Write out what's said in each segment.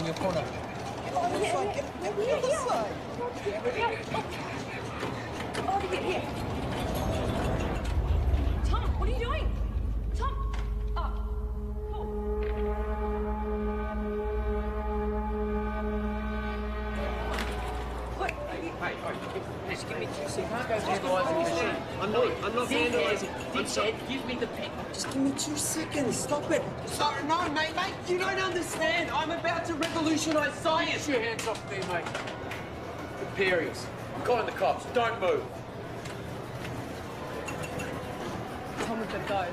in your corner. Oh, yeah. Get the other side. Oh, here. Tom, what are you doing? Tom! Oh, cool. Wait. Hey, just give me 2 seconds. You can't go vandalising the machine. I'm not vandalising. I'm sorry. Give me the pen. Just give me 2 seconds. Stop it. Sorry, no, mate. You don't understand. I'm about to revolutionise science. Get your hands off me, mate. Imperials. I'm calling the cops. Don't move. Tom, we've got to go.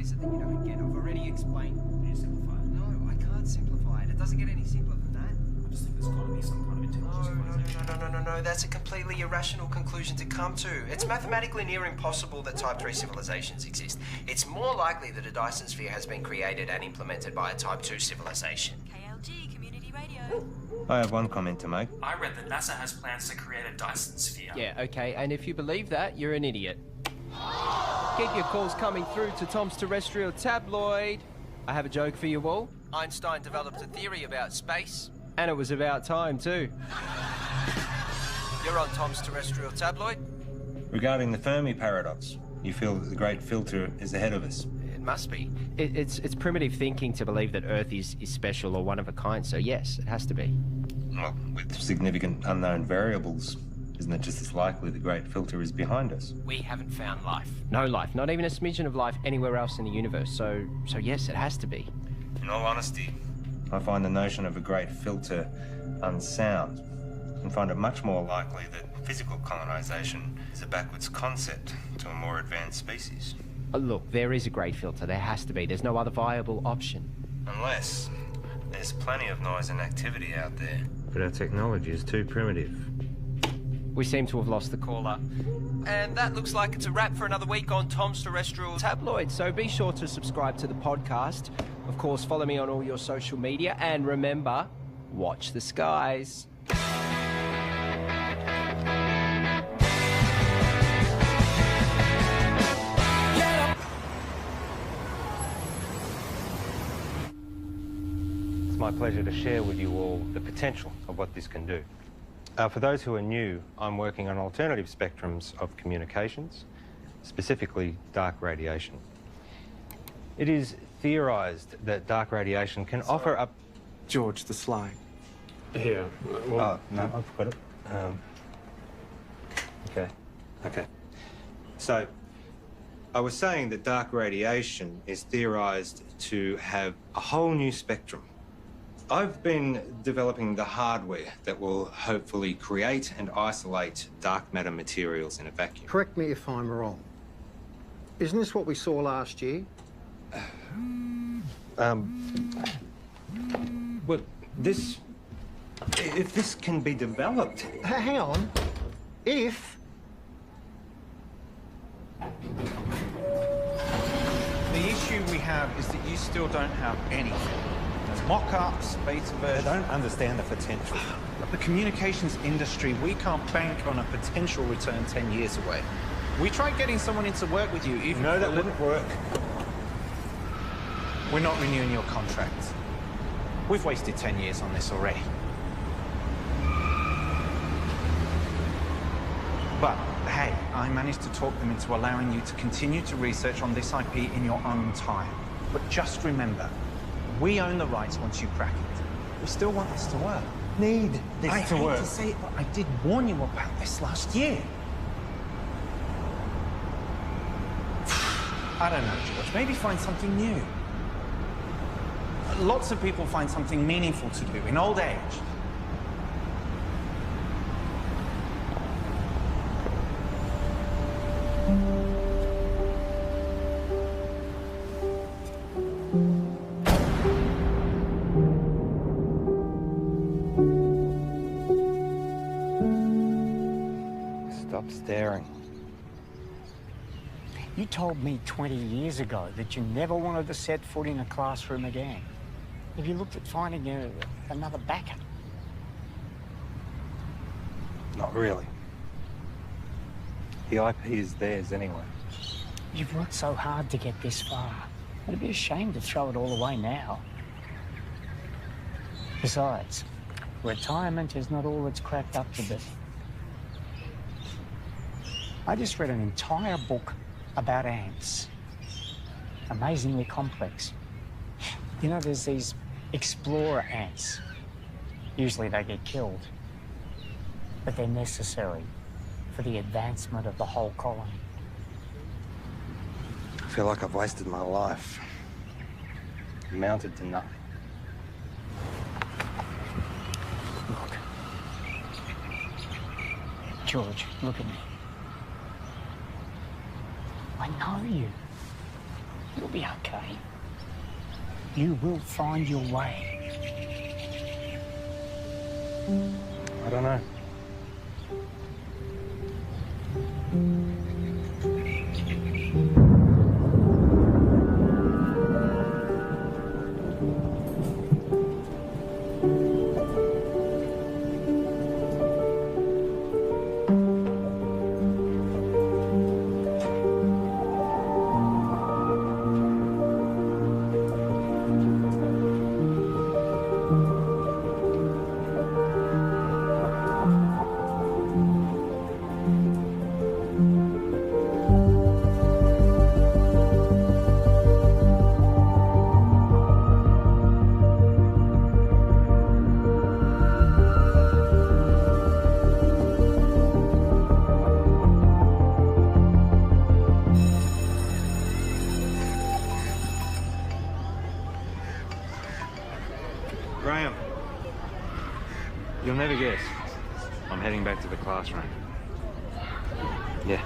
Is it that you don't get? I've already explained. Can you simplify it? No, I can't simplify it. It doesn't get any simpler than that. I just think there's got to be some kind of intelligence. No. That's a completely irrational conclusion to come to. It's mathematically near impossible that Type 3 civilizations exist. It's more likely that a Dyson sphere has been created and implemented by a Type 2 civilization. KLG Community Radio. I have one comment to make. I read that NASA has plans to create a Dyson sphere. Yeah, okay, and if you believe that, you're an idiot. Keep your calls coming through to Tom's Terrestrial Tabloid. I have a joke for you all. Einstein developed a theory about space. And it was about time, too. You're on Tom's Terrestrial Tabloid. Regarding the Fermi paradox, you feel that the great filter is ahead of us. It must be. It's primitive thinking to believe that Earth is special or one of a kind, so yes, it has to be. Well, with significant unknown variables, isn't it just as likely the great filter is behind us? We haven't found life. No life, not even a smidgen of life anywhere else in the universe, so yes, it has to be. In all honesty, I find the notion of a great filter unsound and find it much more likely that physical colonization is a backwards concept to a more advanced species. Look, there is a great filter. There has to be. There's no other viable option. Unless there's plenty of noise and activity out there. But our technology is too primitive. We seem to have lost the caller. And that looks like it's a wrap for another week on Tom's Terrestrial Tabloid. So be sure to subscribe to the podcast. Of course, follow me on all your social media. And remember, watch the skies. It's my pleasure to share with you all the potential of what this can do. For those who are new, I'm working on alternative spectrums of communications, specifically dark radiation. It is theorised that dark radiation can offer up... George, the slide. Here. Oh, no, I've got it. Okay. So, I was saying that dark radiation is theorised to have a whole new spectrum. I've been developing the hardware that will hopefully create and isolate dark matter materials in a vacuum. Correct me if I'm wrong. Isn't this what we saw last year? Well, If this can be developed. Hang on. If... The issue we have is that you still don't have anything. There's mock-ups, beta versions. I don't understand the potential. The communications industry, we can't bank on a potential return 10 years away. We tried getting someone in to work with you, even... No, that wouldn't work. We're not renewing your contract. We've wasted 10 years on this already. But, hey, I managed to talk them into allowing you to continue to research on this IP in your own time. But just remember, we own the rights once you crack it. We still want this to work. Need this to work. I hate to say it, but I did warn you about this last year. I don't know, George. Maybe find something new. Lots of people find something meaningful to do in old age. Stop staring. You told me 20 years ago that you never wanted to set foot in a classroom again. Have you looked at finding another backup? Not really. The IP is theirs anyway. You've worked so hard to get this far. It'd be a shame to throw it all away now. Besides, retirement is not all it's cracked up to be. I just read an entire book about ants. Amazingly complex. You know, there's these explorer ants. Usually they get killed, but they're necessary for the advancement of the whole colony. I feel like I've wasted my life. Amounted to nothing. Look. George, look at me. I know you. You'll be okay. You will find your way. I don't know. Graham, you'll never guess. I'm heading back to the classroom. Yeah.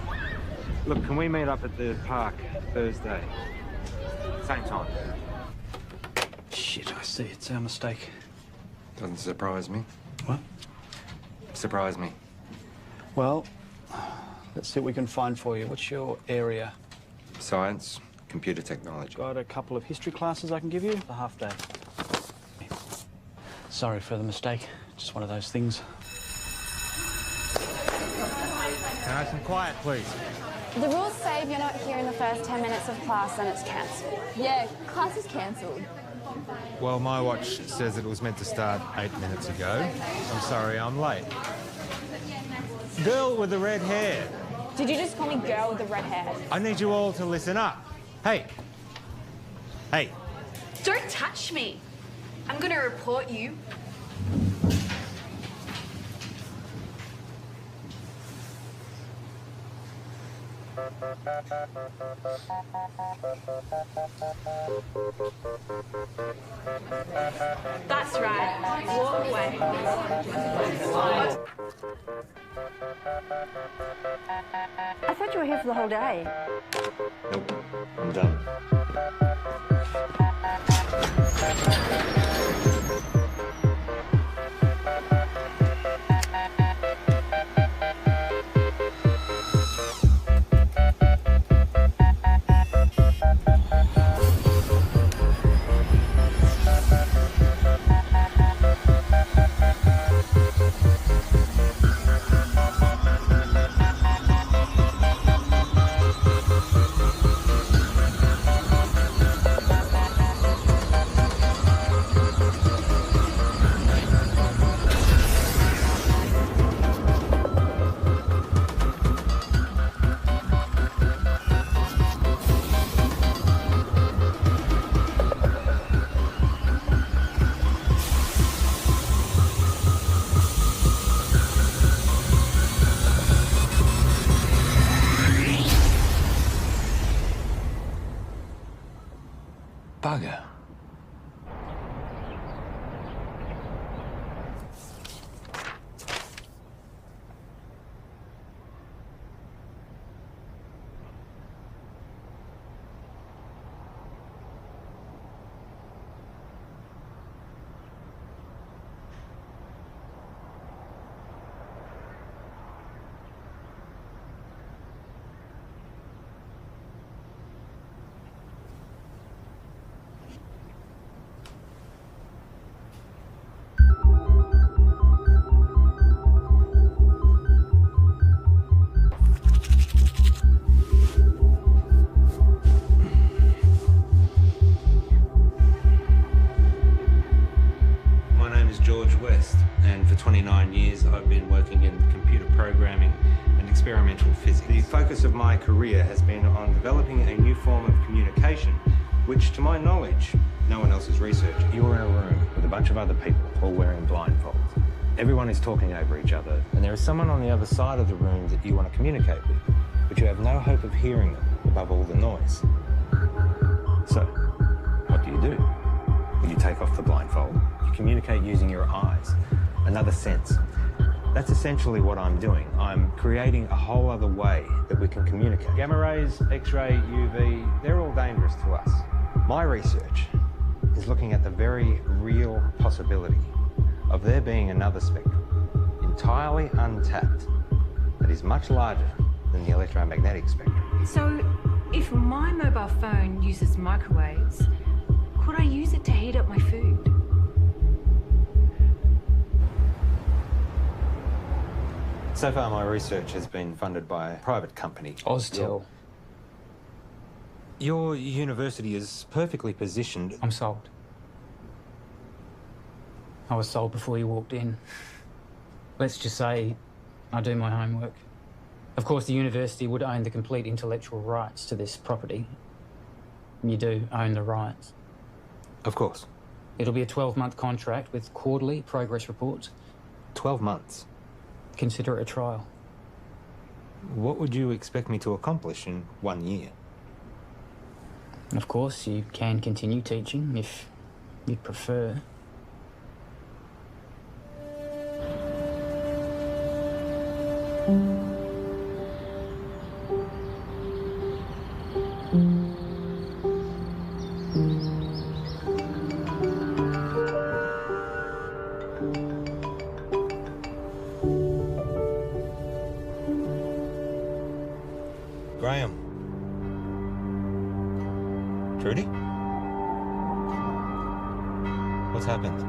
Look, can we meet up at the park Thursday? Same time. Shit, I see. It's our mistake. Doesn't surprise me. What? Surprise me. Well, let's see what we can find for you. What's your area? Science, computer technology. Got a couple of history classes I can give you. A half day. Sorry for the mistake. Just one of those things. Nice and quiet, please. The rules say if you're not here in the first 10 minutes of class, then it's cancelled. Yeah, class is cancelled. Well, my watch says it was meant to start 8 minutes ago. I'm sorry, I'm late. Girl with the red hair. Did you just call me girl with the red hair? I need you all to listen up. Hey. Hey. Don't touch me. I'm gonna report you. That's right. Walk away. I thought you were here for the whole day. Nope, I'm done. West, and for 29 years I've been working in computer programming and experimental physics. The focus of my career has been on developing a new form of communication, which, to my knowledge, no one else has researched. You're in a room with a bunch of other people all wearing blindfolds. Everyone is talking over each other, and there is someone on the other side of the room that you want to communicate with, but you have no hope of hearing them above all the noise. So, what do? When you take off the blindfold, you communicate using your eyes, another sense. That's essentially what I'm doing. I'm creating a whole other way that we can communicate. Gamma rays, X-ray, UV, they're all dangerous to us. My research is looking at the very real possibility of there being another spectrum, entirely untapped, that is much larger than the electromagnetic spectrum. So, if my mobile phone uses microwaves, could I use it to heat up my food? So far, my research has been funded by a private company. Oztil. Your university is perfectly positioned. I'm sold. I was sold before you walked in. Let's just say I do my homework. Of course, the university would own the complete intellectual rights to this property. You do own the rights. Of course. It'll be a 12-month contract with quarterly progress reports. 12 months? Consider it a trial. What would you expect me to accomplish in 1 year? Of course, you can continue teaching if you'd prefer. Graham. Trudy? What's happened?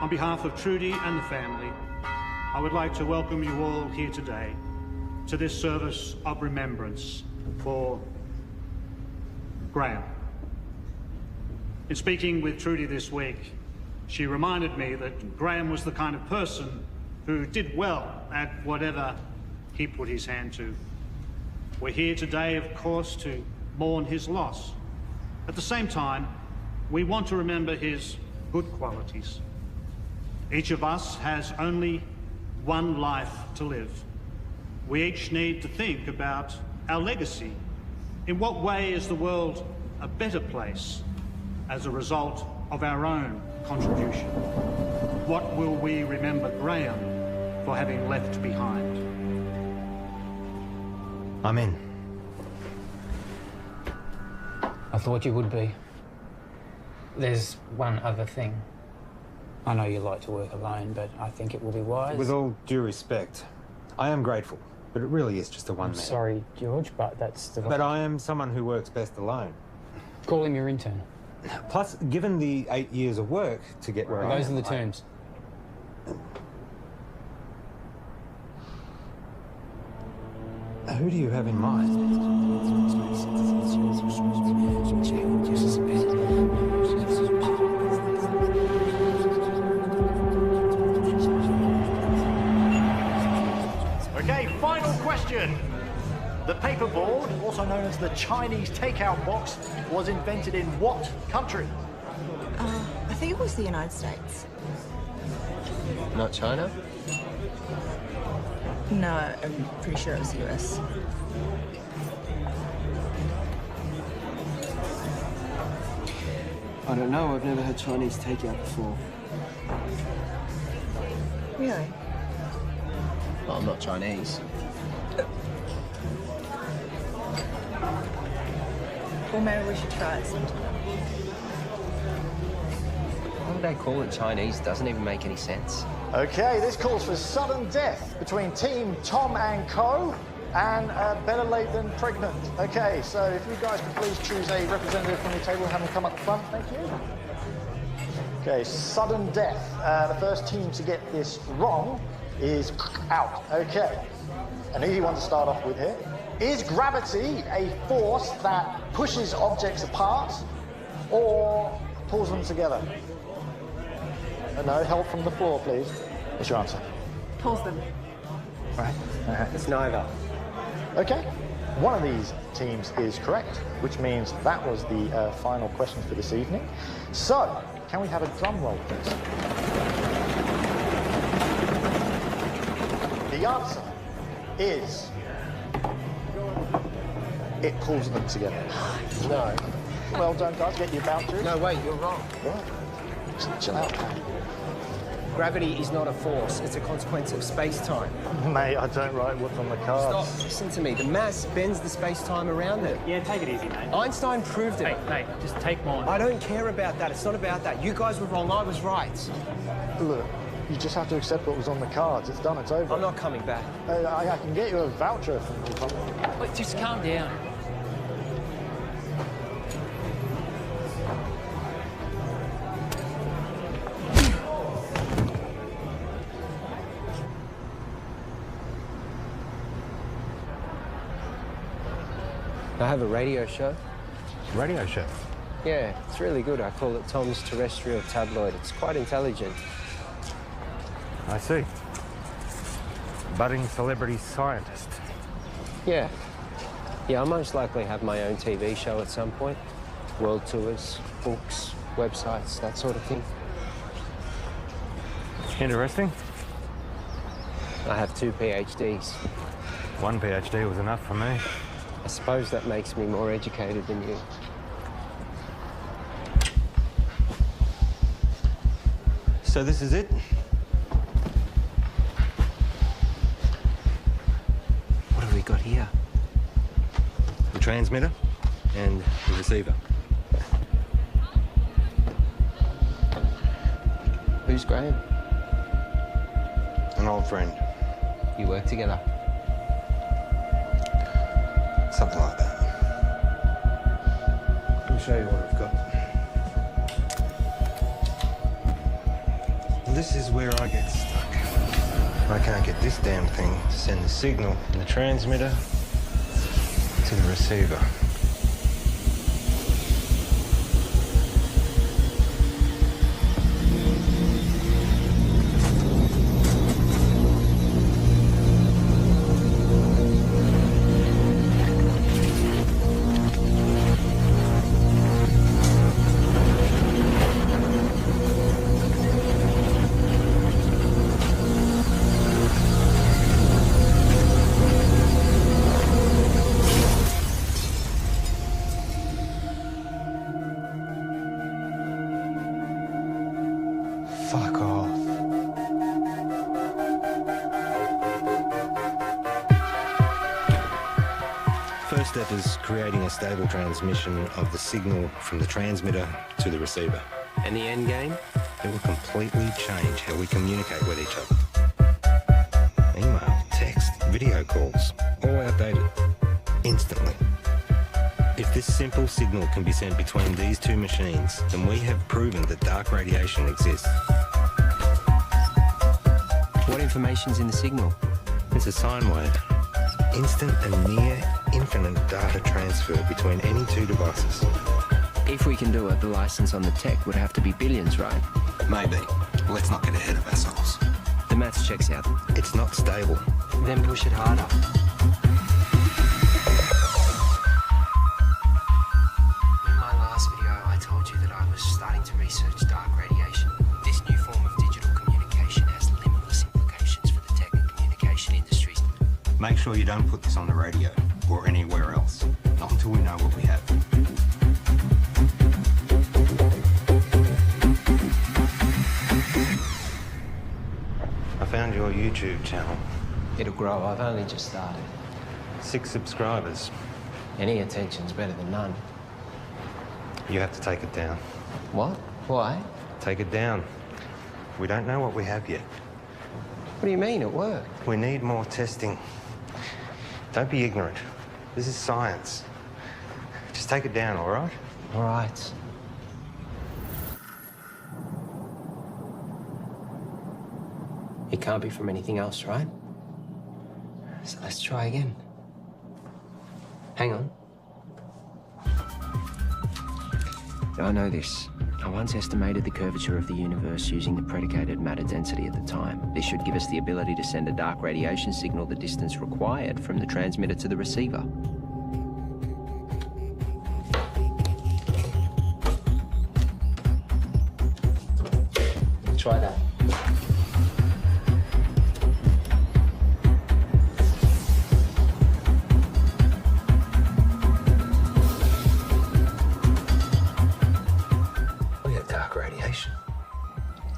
On behalf of Trudy and the family, I would like to welcome you all here today to this service of remembrance for Graham. In speaking with Trudy this week, she reminded me that Graham was the kind of person who did well at whatever he put his hand to. We're here today, of course, to mourn his loss. At the same time, we want to remember his good qualities. Each of us has only one life to live. We each need to think about our legacy. In what way is the world a better place as a result of our own contribution? What will we remember Graham for having left behind? I'm in. I thought you would be. There's one other thing. I know you like to work alone, but I think it will be wise. With all due respect, I am grateful, but it really is just a one-man. Sorry, George, but that's the... But I am someone who works best alone. Call him your intern. Plus, given the 8 years of work to get where I am... Those are the terms. Who do you have in mind? Okay, final question. The paperboard, also known as the Chinese takeout box, was invented in what country? I think it was the United States. Not China? No, I'm pretty sure it was the US. I don't know, I've never had Chinese takeout before. Really? Well, I'm not Chinese. Well, maybe we should try it sometime. Why would they call it Chinese? Doesn't even make any sense. Okay, this calls for sudden death between Team Tom and Co. and better late than pregnant. Okay, so if you guys could please choose a representative from your table and have them come up the front, thank you. Okay, sudden death. The first team to get this wrong is out. Okay, an easy one to start off with here. Is gravity a force that pushes objects apart, or pulls them together? No, help from the floor, please. What's your answer? Pulls them. Right. It's neither. Okay. One of these teams is correct, which means that was the final question for this evening. So, can we have a drum roll, please? The answer is... it pulls them together. No. Well done, guys. Get your vouchers. No, wait, you're wrong. What? Chill out, man. Gravity is not a force, it's a consequence of space-time. Mate, I don't write what's on the cards. Stop, listen to me. The mass bends the space-time around it. Yeah, take it easy, mate. Einstein proved it. Mate, just take mine. I don't care about that. It's not about that. You guys were wrong, I was right. Look, you just have to accept what was on the cards. It's done, it's over. I'm not coming back. I can get you a voucher from the... Wait, just calm down. I have a radio show. Radio show? Yeah, it's really good. I call it Tom's Terrestrial Tabloid. It's quite intelligent. I see. Budding celebrity scientist. Yeah. Yeah, I'll most likely have my own TV show at some point. World tours, books, websites, that sort of thing. Interesting. I have 2 PhDs. One PhD was enough for me. I suppose that makes me more educated than you. So this is it? What have we got here? The transmitter and the receiver. Who's Graham? An old friend. You work together? Something like that. Let me show you what I've got. This is where I get stuck. I can't get this damn thing to send the signal from the transmitter to the receiver. Fuck off. First step is creating a stable transmission of the signal from the transmitter to the receiver. And the end game? It will completely change how we communicate with each other. Email, text, video calls, all outdated. Instantly. If this simple signal can be sent between these two machines, then we have proven that dark radiation exists. What information's in the signal? It's a sine wave. Instant and near infinite data transfer between any two devices. If we can do it, the license on the tech would have to be billions, right? Maybe. Let's not get ahead of ourselves. The maths checks out. It's not stable. Then push it harder. In my last video, I told you that I was starting to research dark radiation. This new form of digital communication has limitless implications for the tech and communication industries. Make sure you don't put this on the radio or anywhere else. Not until we know what we have. I found your YouTube channel. It'll grow. I've only just started. 6 subscribers. Any attention's better than none. You have to take it down. What? Why? Take it down. We don't know what we have yet. What do you mean? It worked. We need more testing. Don't be ignorant. This is science. Just take it down, all right? All right. It can't be from anything else, right? So let's try again. Hang on. I know this. I once estimated the curvature of the universe using the predicated matter density at the time. This should give us the ability to send a dark radiation signal the distance required from the transmitter to the receiver. Try that. We got dark radiation.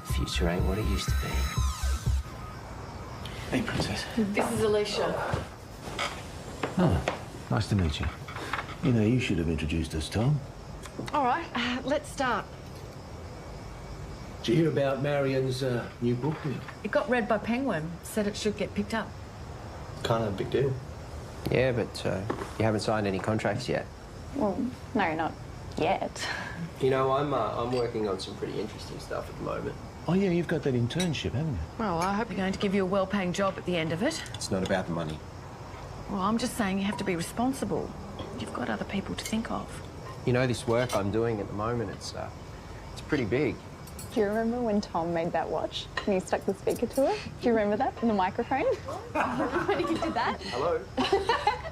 The future ain't what it used to be. Hey, Princess. This is Alicia. Oh, nice to meet you. You know, you should have introduced us, Tom. All right, let's start. Did you hear about Marion's new book? It got read by Penguin. Said it should get picked up. Kind of a big deal. Yeah, but you haven't signed any contracts yet. Well, no, not yet. You know, I'm working on some pretty interesting stuff at the moment. Oh, yeah, you've got that internship, haven't you? Well, I hope you're going to give you a well-paying job at the end of it. It's not about the money. Well, I'm just saying you have to be responsible. You've got other people to think of. You know, this work I'm doing at the moment, it's pretty big. Do you remember when Tom made that watch and he stuck the speaker to it? Do you remember that from the microphone? When he did that? Hello?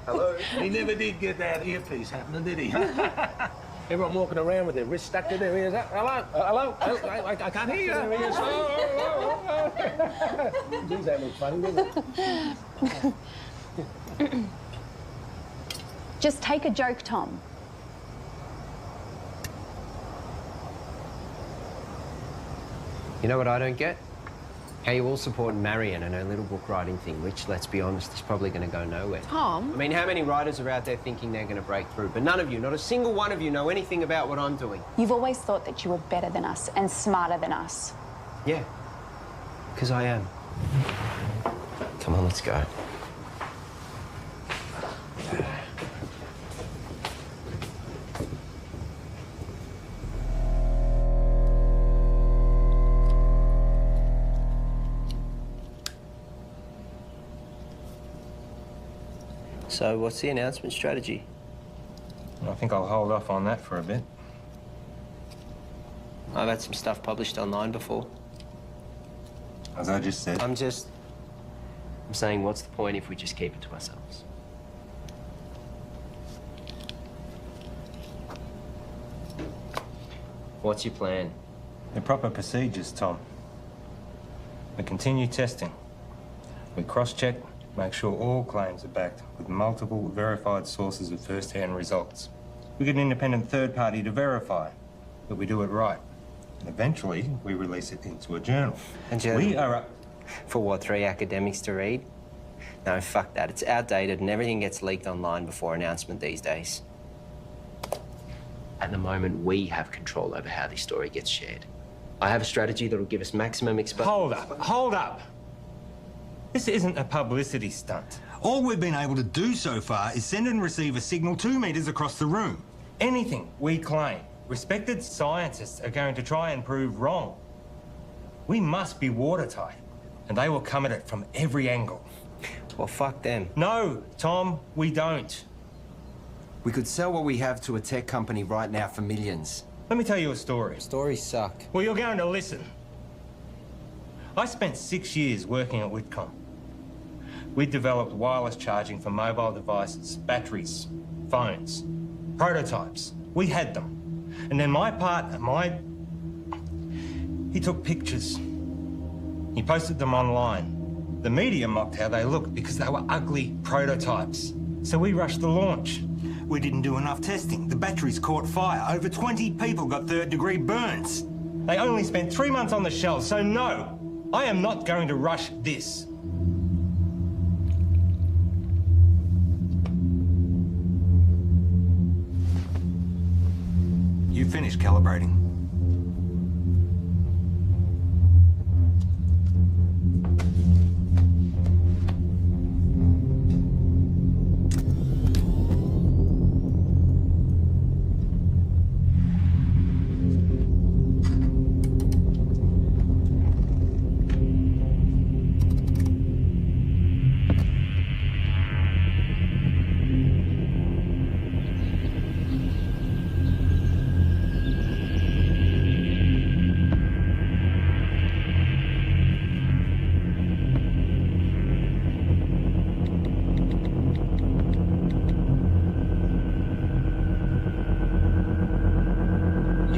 Hello? He never did get that earpiece happening, did he? Everyone walking around with their wrist stuck to their ears. Hello? Hello? I can't hear you. Geez, that looks funny, doesn't it? Just take a joke, Tom. You know what I don't get? How you all support Marion and her little book writing thing, which, let's be honest, is probably going to go nowhere. Tom? I mean, how many writers are out there thinking they're going to break through? But none of you, not a single one of you, know anything about what I'm doing. You've always thought that you were better than us and smarter than us. Yeah, because I am. Come on, let's go. So, what's the announcement strategy? I think I'll hold off on that for a bit. I've had some stuff published online before. As I just said. I'm saying, what's the point if we just keep it to ourselves? What's your plan? The proper procedures, Tom. We continue testing. We cross-check, make sure all claims are backed with multiple verified sources of first-hand results. We get an independent third party to verify that we do it right. And eventually, we release it into a journal. A journal? We are For what, 3 academics to read? No, fuck that. It's outdated and everything gets leaked online before announcement these days. At the moment, we have control over how this story gets shared. I have a strategy that'll give us maximum exposure. Hold up. This isn't a publicity stunt. All we've been able to do so far is send and receive a signal 2 meters across the room. Anything we claim, respected scientists are going to try and prove wrong. We must be watertight, and they will come at it from every angle. Well, fuck them. No, Tom, we don't. We could sell what we have to a tech company right now for millions. Let me tell you a story. Stories suck. Well, you're going to listen. I spent 6 years working at Whitcomb. We developed wireless charging for mobile devices, batteries, phones, prototypes. We had them. And then my partner, he took pictures. He posted them online. The media mocked how they looked because they were ugly prototypes. So we rushed the launch. We didn't do enough testing. The batteries caught fire. Over 20 people got third-degree burns. They only spent 3 months on the shelf, so no, I am not going to rush this. You finished calibrating.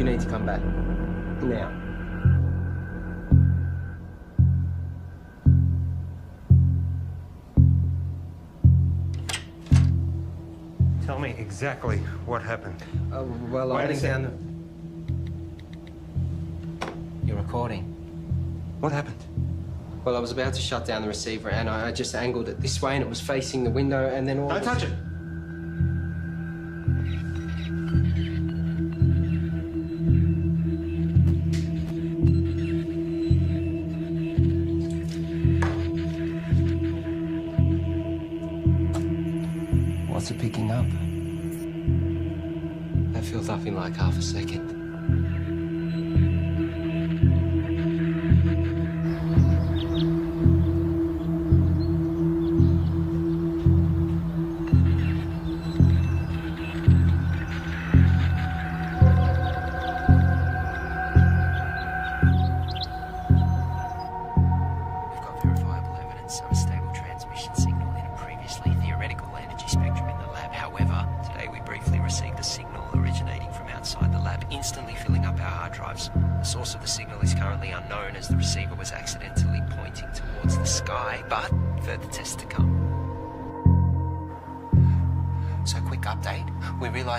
need to come back. Now. Tell me exactly what happened. Well, I Wait a went down the... You're recording. What happened? Well, I was about to shut down the receiver and I just angled it this way and it was facing the window and then all... Don't touch it! What's it picking up? That filled up in like half a second.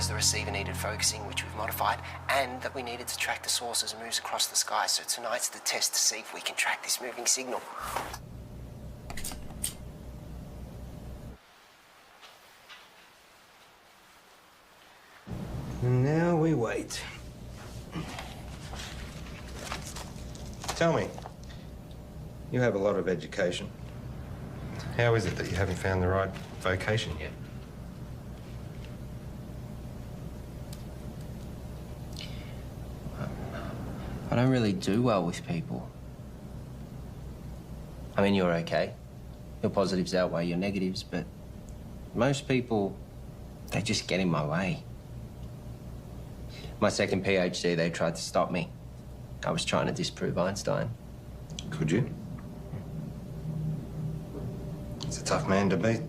The receiver needed focusing, which we've modified, and that we needed to track the source as it moves across the sky. So tonight's the test to see if we can track this moving signal. And now we wait. Tell me, you have a lot of education. How is it that you haven't found the right vocation yet? I don't really do well with people. I mean, you're okay. Your positives outweigh your negatives, but most people, they just get in my way. My second PhD, they tried to stop me. I was trying to disprove Einstein. Could you? He's a tough man to beat.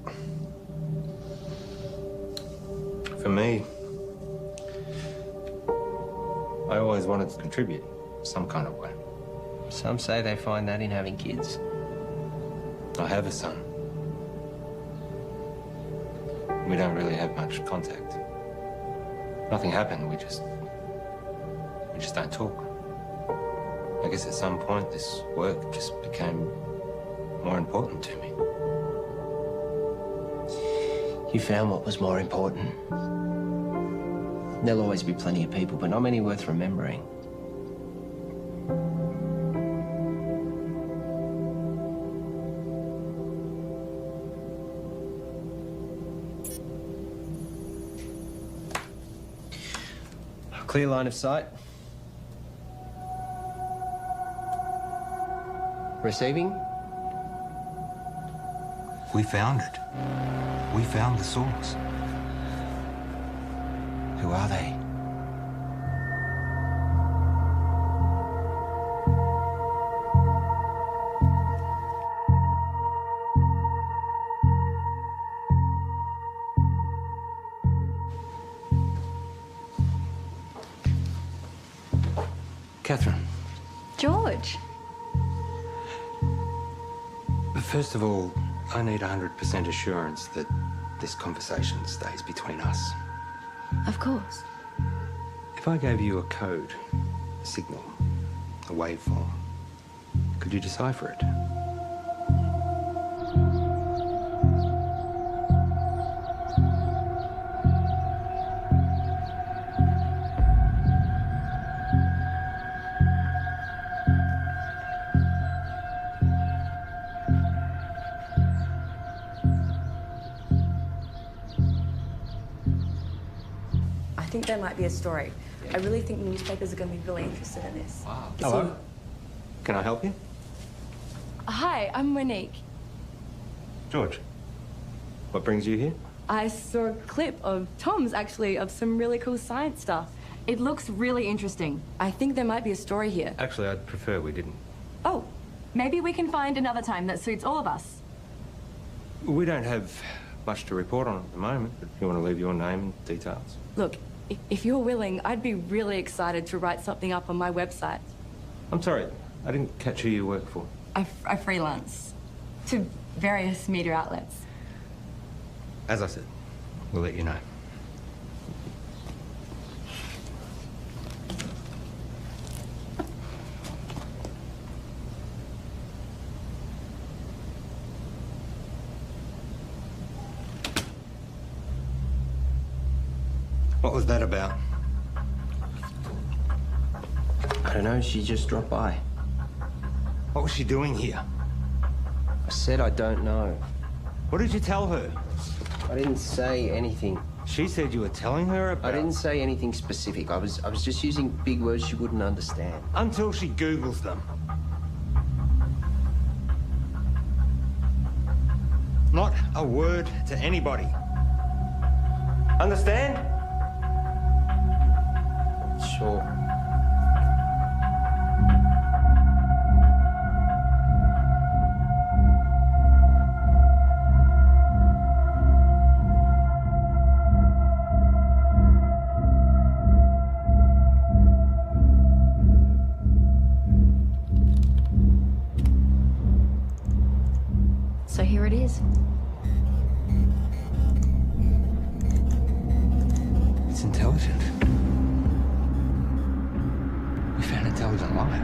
For me, I always wanted to contribute some kind of way. Some say they find that in having kids. I have a son. We don't really have much contact. Nothing happened, we just don't talk. I guess at some point this work just became more important to me. You found what was more important. There'll always be plenty of people, but not many worth remembering. Clear line of sight. Receiving? We found it. We found the source. Who are they? Catherine. George. First of all, I need 100% assurance that this conversation stays between us. Of course. If I gave you a code, a signal, a waveform, could you decipher it? I think there might be a story. I really think the newspapers are going to be really interested in this. Wow. Hello. Can I help you? Hi, I'm Monique. George. What brings you here? I saw a clip of Tom's, actually, of some really cool science stuff. It looks really interesting. I think there might be a story here. Actually, I'd prefer we didn't. Oh, maybe we can find another time that suits all of us. We don't have much to report on at the moment, but if you want to leave your name and details. Look, If you're willing, I'd be really excited to write something up on my website. I'm sorry, I didn't catch who you work for. I freelance to various media outlets. As I said, we'll let you know. What was that about? I don't know, she just dropped by. What was she doing here? I said I don't know. What did you tell her? I didn't say anything. She said you were telling her about... I didn't say anything specific. I was just using big words she wouldn't understand. Until she Googles them. Not a word to anybody. Understand? Sure. So here it is. It's intelligent. We found intelligent life.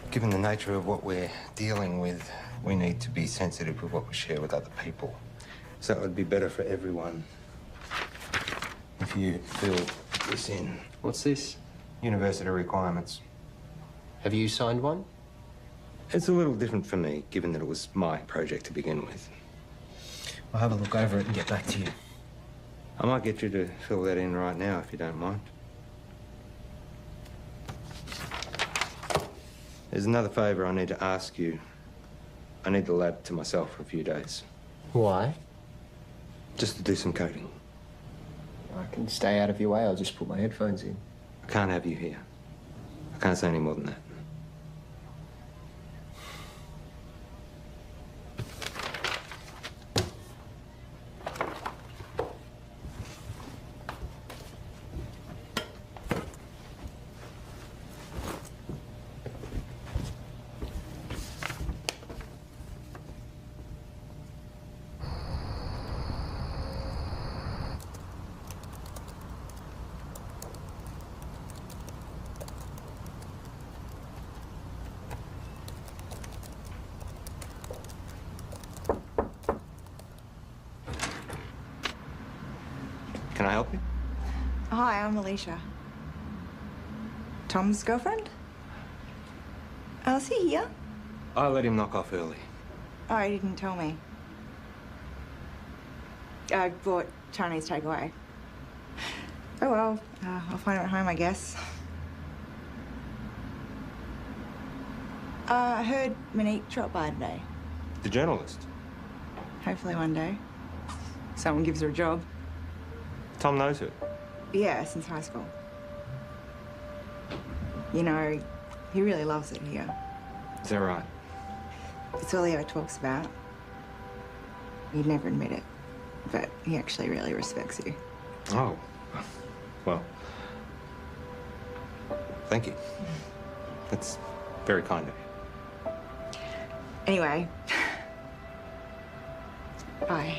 Given the nature of what we're dealing with, we need to be sensitive with what we share with other people. So it would be better for everyone if you fill this in. What's this? University requirements. Have you signed one? It's a little different for me, given that it was my project to begin with. I'll have a look over it and get back to you. I might get you to fill that in right now, if you don't mind. There's another favour I need to ask you. I need the lab to myself for a few days. Why? Just to do some coding. I can stay out of your way. I'll just put my headphones in. I can't have you here. I can't say any more than that. Can I help you? Hi, I'm Alicia. Tom's girlfriend? Is he here? I let him knock off early. Oh, he didn't tell me. I bought Chinese takeaway. Oh well, I'll find him at home, I guess. I heard Monique dropped by today. The journalist? Hopefully one day. Someone gives her a job. Tom knows her. Yeah, since high school. You know, he really loves it here. Is that right? It's all he ever talks about. He'd never admit it, but he actually really respects you. Oh. Well. Thank you. That's very kind of you. Anyway. Bye.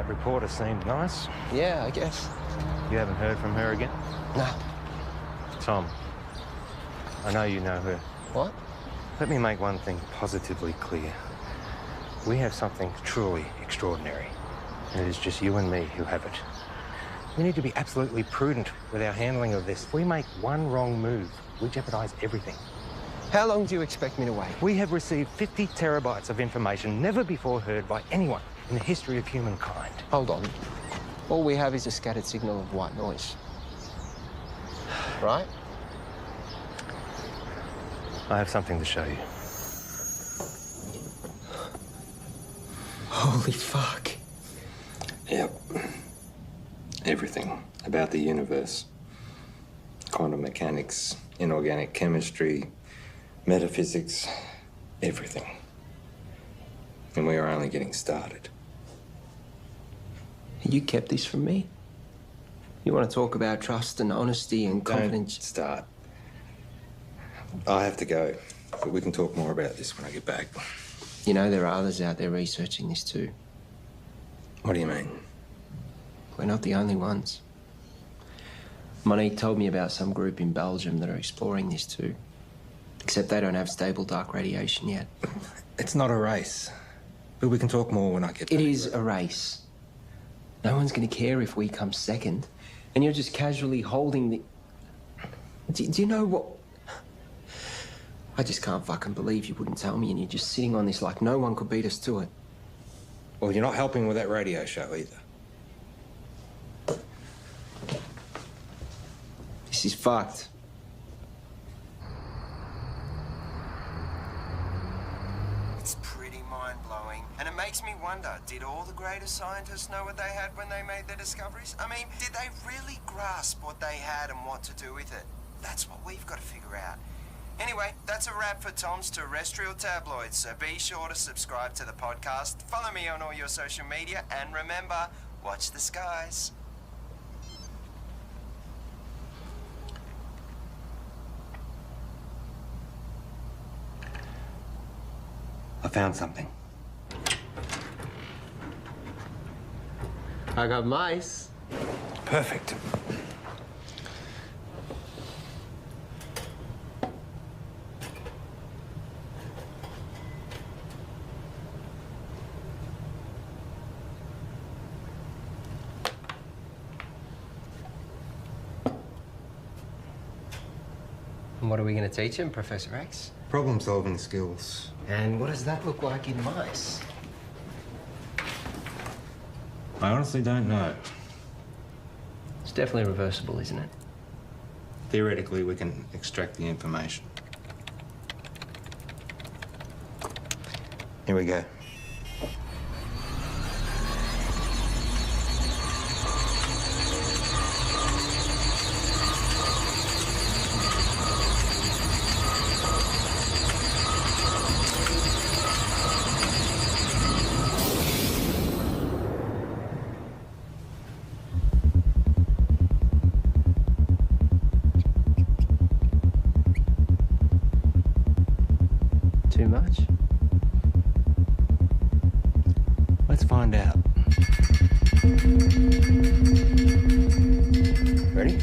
Reporter seemed nice. Yeah, I guess. You haven't heard from her again? No. Tom, I know you know her. What? Let me make one thing positively clear. We have something truly extraordinary, and it is just you and me who have it. We need to be absolutely prudent with our handling of this. If we make one wrong move, we jeopardize everything. How long do you expect me to wait? We have received 50 terabytes of information never before heard by anyone in the history of humankind. Hold on. All we have is a scattered signal of white noise. Right? I have something to show you. Holy fuck. Yep. Everything about the universe. Quantum mechanics, inorganic chemistry, metaphysics, everything. And we are only getting started. You kept this from me? You want to talk about trust and honesty and confidence? Don't start. I have to go, but we can talk more about this when I get back. You know, there are others out there researching this too. What do you mean? We're not the only ones. Monique told me about some group in Belgium that are exploring this too. Except they don't have stable dark radiation yet. It's not a race. But we can talk more when I get back. It is a race. No one's going to care if we come second. And you're just casually holding the... Do you know what... I just can't fucking believe you wouldn't tell me and you're just sitting on this like no one could beat us to it. Well, you're not helping with that radio show either. This is fucked. It's pretty mind-blowing. And it makes me wonder, did all the greatest scientists know what they had when they made their discoveries? I mean, did they really grasp what they had and what to do with it? That's what we've got to figure out. Anyway, that's a wrap for Tom's Terrestrial Tabloids, so be sure to subscribe to the podcast, follow me on all your social media, and remember, watch the skies. I found something. I got mice. Perfect. And what are we going to teach him, Professor X? Problem-solving skills. And what does that look like in mice? I honestly don't know. It's definitely reversible, isn't it? Theoretically, we can extract the information. Here we go. Too much? Let's find out. Ready?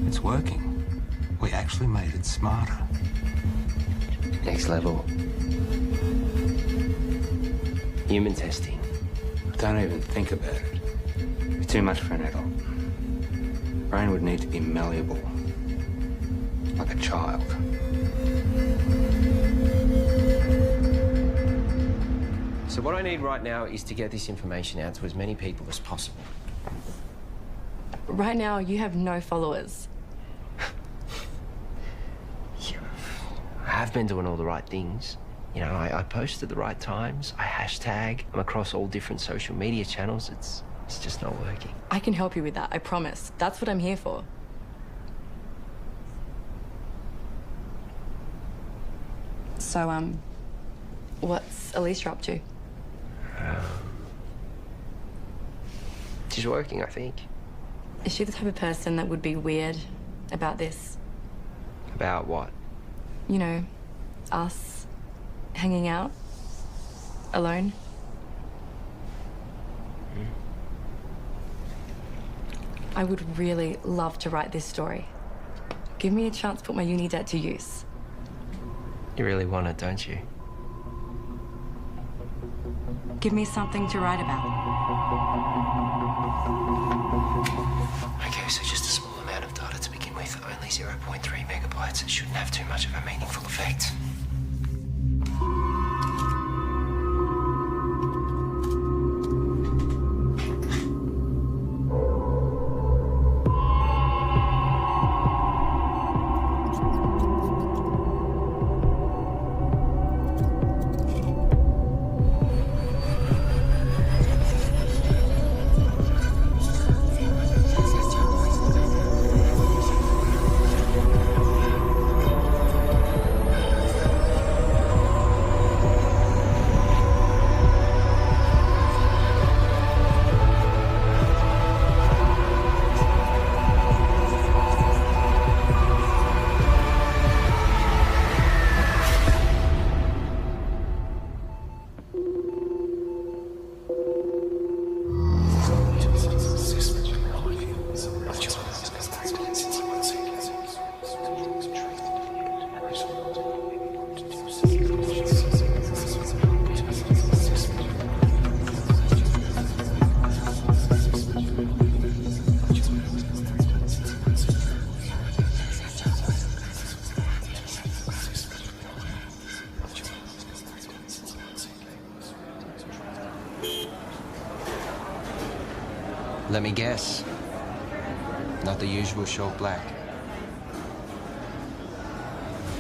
It's working. We actually made it smarter. Next level. Human testing. Don't even think about it. It's too much for an adult. Brain would need to be malleable. Like a child. So what I need right now is to get this information out to as many people as possible. Right now, you have no followers. I have been doing all the right things. You know, I post at the right times, I hashtag, I'm across all different social media channels. It's just not working. I can help you with that, I promise. That's what I'm here for. So, what's Elise up to? She's working, I think. Is she the type of person that would be weird about this? About what? You know, us hanging out alone. I would really love to write this story. Give me a chance to put my uni debt to use. You really want it, don't you? Give me something to write about. Okay, so just a small amount of data to begin with, only 0.3 megabytes. It shouldn't have too much of a meaningful effect. Let me guess. Not the usual short black.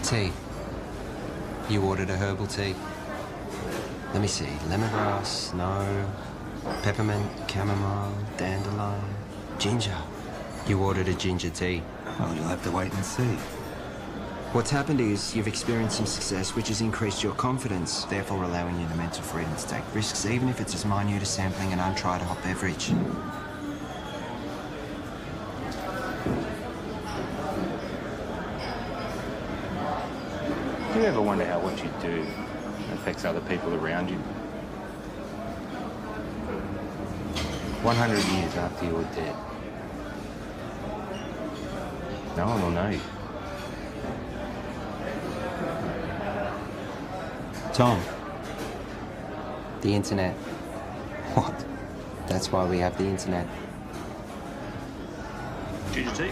Tea. You ordered a herbal tea. Let me see. Lemongrass, no. Peppermint, chamomile, dandelion, ginger. You ordered a ginger tea. Well, you'll have to wait and see. What's happened is you've experienced some success, which has increased your confidence, therefore allowing you the mental freedom to take risks, even if it's as minute as sampling an untried hot beverage. Do you ever wonder how what you do affects other people around you? 100 years after you're dead, no one will know you. Tom. The internet. What? That's why we have the internet. Ginger tea?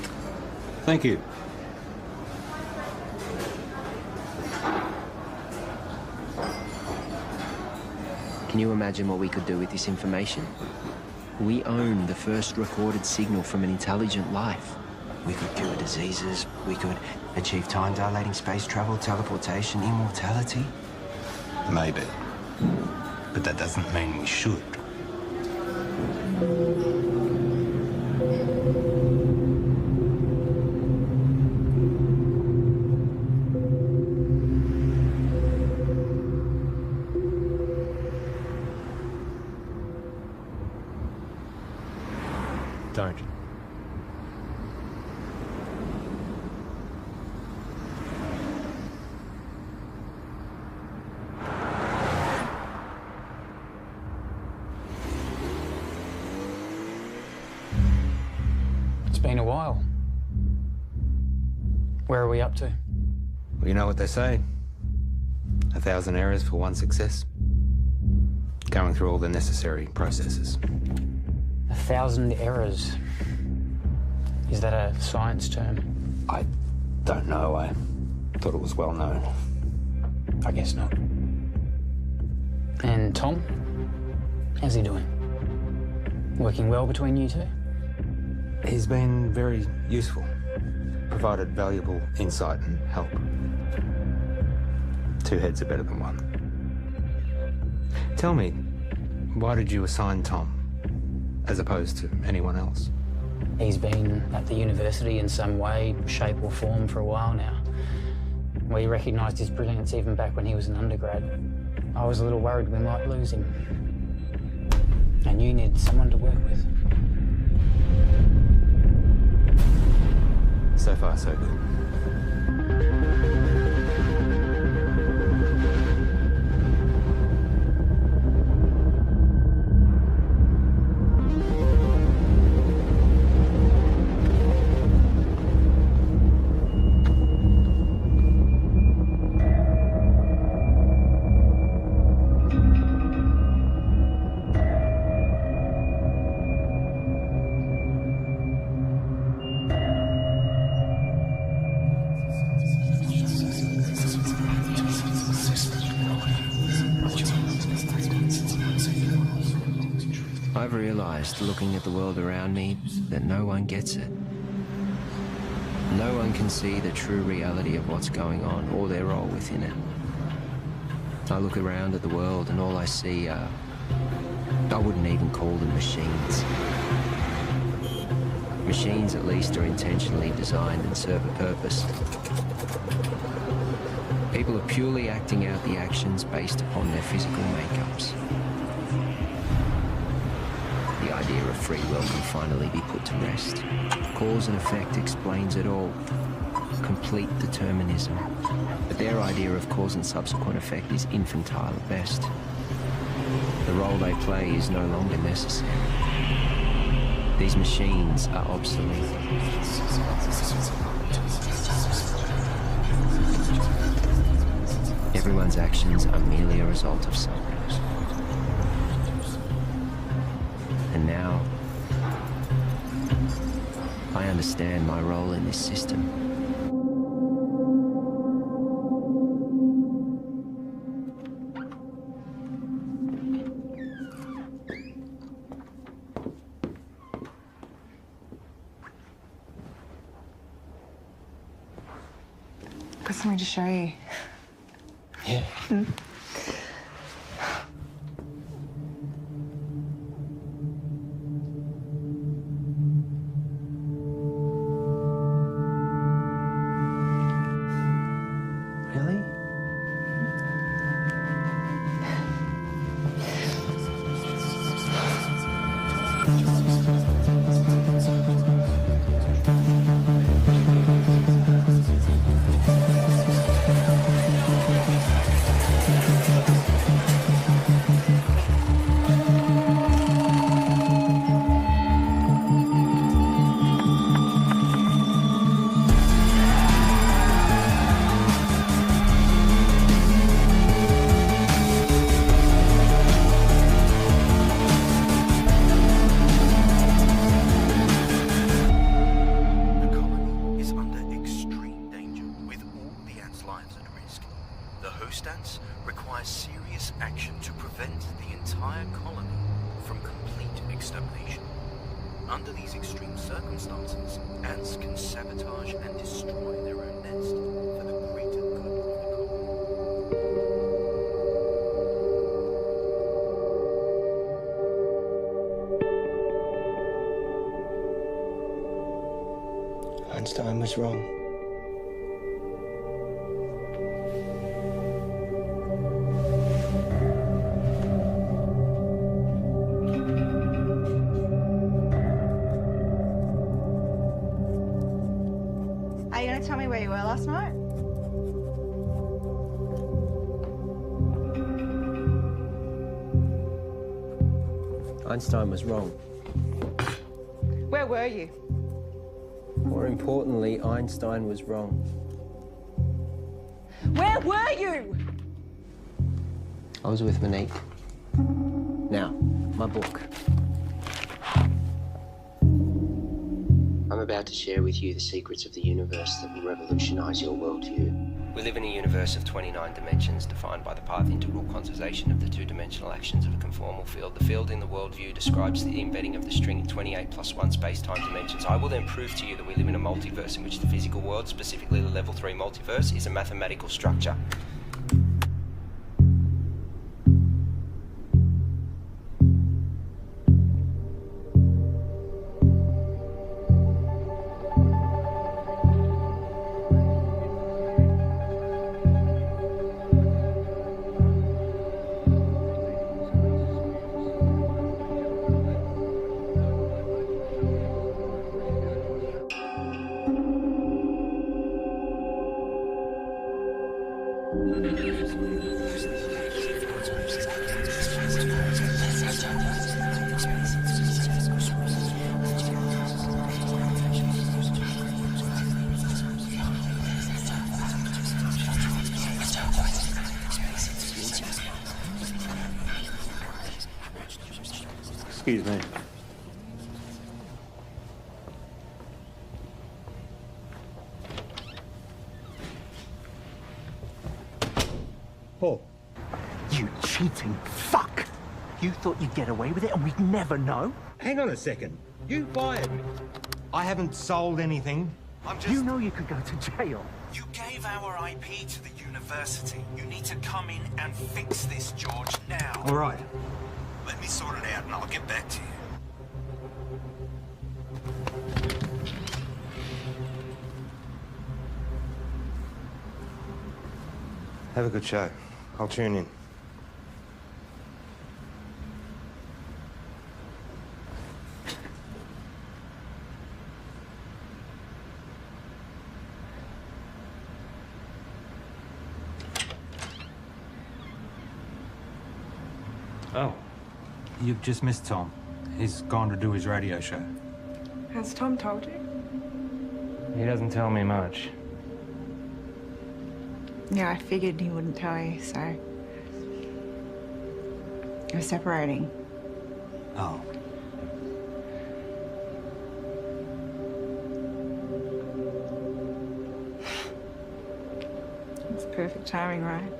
Thank you. Can you imagine what we could do with this information? We own the first recorded signal from an intelligent life. We could cure diseases. We could achieve time-dilating space travel, teleportation, immortality. Maybe. But that doesn't mean we should. Don't. It's been a while. Where are we up to? Well, you know what they say. 1,000 errors for one success. Going through all the necessary processes. 1,000 errors. Is that a science term? I don't know. I thought it was well known. I guess not. And Tom? How's he doing? Working well between you two? He's been very useful. Provided valuable insight and help. Two heads are better than one. Tell me, why did you assign Tom, as opposed to anyone else? He's been at the university in some way, shape or form for a while now. We recognised his brilliance even back when he was an undergrad. I was a little worried we might lose him. And you needed someone to work with. So far, so good. I've realized, looking at the world around me, that no one gets it. No one can see the true reality of what's going on or their role within it. I look around at the world and all I see are... I wouldn't even call them machines. Machines, at least, are intentionally designed and serve a purpose. People are purely acting out the actions based upon their physical makeups. The idea of free will can finally be put to rest. Cause and effect explains it all. Complete determinism. But their idea of cause and subsequent effect is infantile at best. The role they play is no longer necessary. These machines are obsolete. Everyone's actions are merely a result of something. And now, I understand my role in this system. Got something to show you. Yeah. Really? Under these extreme circumstances, ants can sabotage and destroy their own nest for the greater good of the colony. Einstein was wrong. Are you going to tell me where you were last night? Einstein was wrong. Where were you? More importantly, Einstein was wrong. Where were you? I was with Monique. Now, my book. I'm about to share with you the secrets of the universe that will revolutionize your worldview. We live in a universe of 29 dimensions defined by the path integral quantization of the two-dimensional actions of a conformal field. The field in the worldview describes the embedding of the string in 28 plus 1 space-time dimensions. I will then prove to you that we live in a multiverse in which the physical world, specifically the level 3 multiverse, is a mathematical structure. Excuse me. Paul. You cheating fuck! You thought you'd get away with it and we'd never know? Hang on a second. You fired me. I haven't sold anything. You know you could go to jail. You gave our IP to the university. You need to come in and fix this, George, now. All right. Let me sort it out and I'll get back to you. Have a good show. I'll tune in. Oh, you've just missed Tom. He's gone to do his radio show. Has Tom told you? He doesn't tell me much. Yeah, I figured he wouldn't tell you, so... We're separating. Oh. It's perfect timing, right?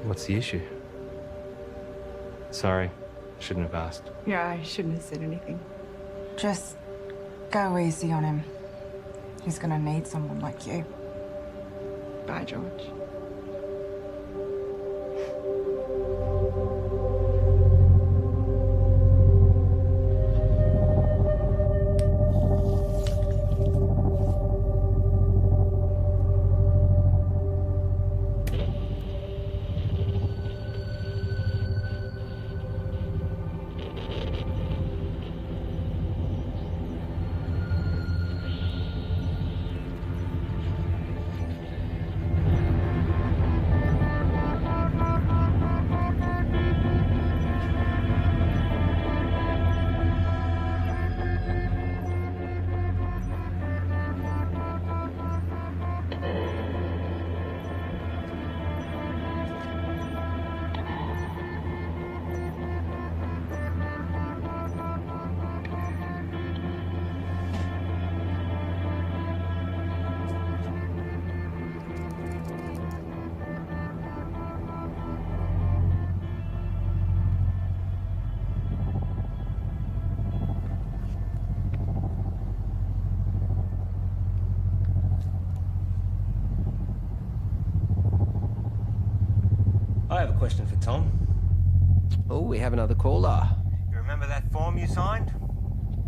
What's the issue? Sorry, shouldn't have asked. Yeah, I shouldn't have said anything. Just go easy on him. He's gonna need someone like you. Bye, George. I have a question for Tom. Oh, we have another caller. You remember that form you signed?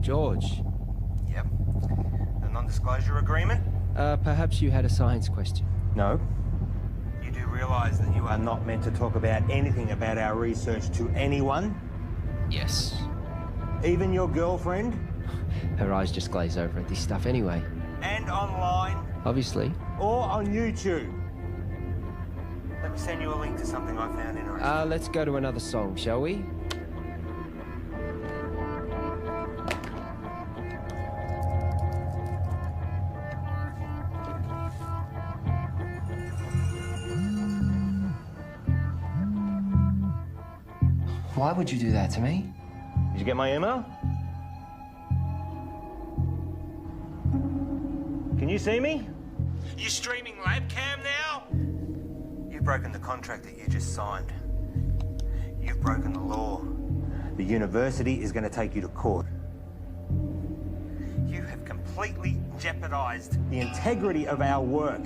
George. Yep. The non-disclosure agreement? Perhaps you had a science question. No. You do realise that you are not meant to talk about anything about our research to anyone? Yes. Even your girlfriend? Her eyes just glaze over at this stuff anyway. And online? Obviously. Or on YouTube? Let me send you a link to something I found interesting. Let's go to another song, shall we? Why would you do that to me? Did you get my email? Can you see me? You streaming labcam now? You've broken the contract that you just signed. You've broken the law. The university is going to take you to court. You have completely jeopardized the integrity of our work.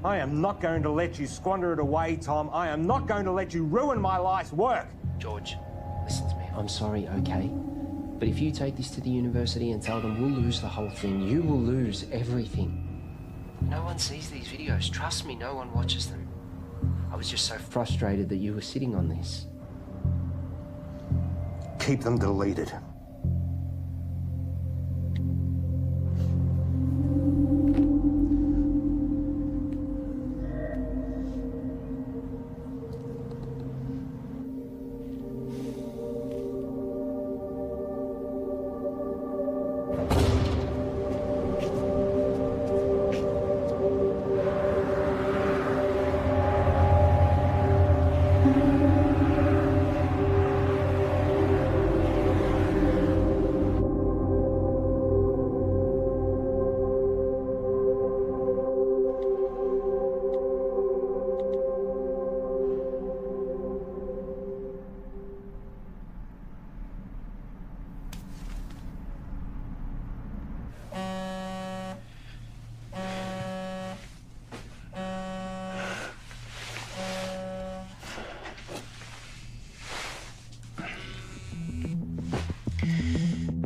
I am not going to let you squander it away, Tom. I am not going to let you ruin my life's work. George, listen to me. I'm sorry, okay? But if you take this to the university and tell them we'll lose the whole thing, you will lose everything. No one sees these videos. Trust me, no one watches them. I was just so frustrated that you were sitting on this. Keep them deleted.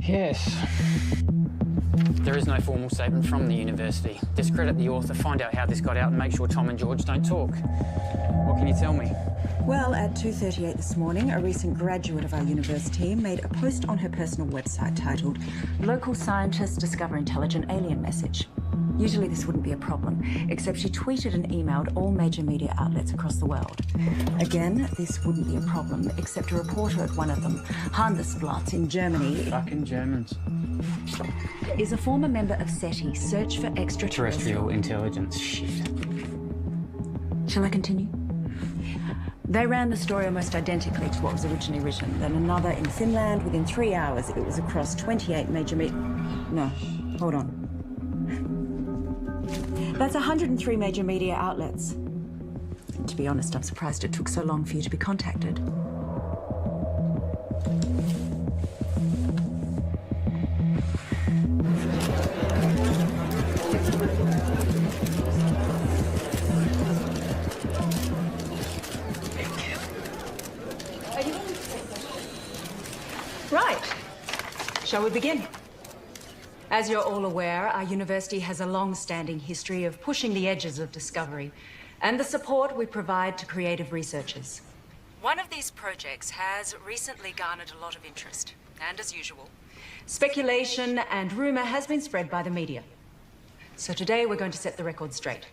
Yes. There is no formal statement from the university. Discredit the author, find out how this got out and make sure Tom and George don't talk. What can you tell me? Well, at 2:38 this morning, a recent graduate of our university made a post on her personal website titled "Local Scientists Discover Intelligent Alien Message." Usually this wouldn't be a problem, except she tweeted and emailed all major media outlets across the world. Again, this wouldn't be a problem, except a reporter at one of them, Handelsblatt in Germany... Fucking Germans. ...is a former member of SETI, Search for Terrestrial Intelligence. Shit. Shall I continue? They ran the story almost identically to what was originally written. Then another in Finland. Within 3 hours, it was across 28 major No, hold on. That's 103 major media outlets. To be honest, I'm surprised it took so long for you to be contacted. Right. Shall we begin? As you're all aware, our university has a long-standing history of pushing the edges of discovery and the support we provide to creative researchers. One of these projects has recently garnered a lot of interest, and as usual, speculation and rumor has been spread by the media. So today we're going to set the record straight.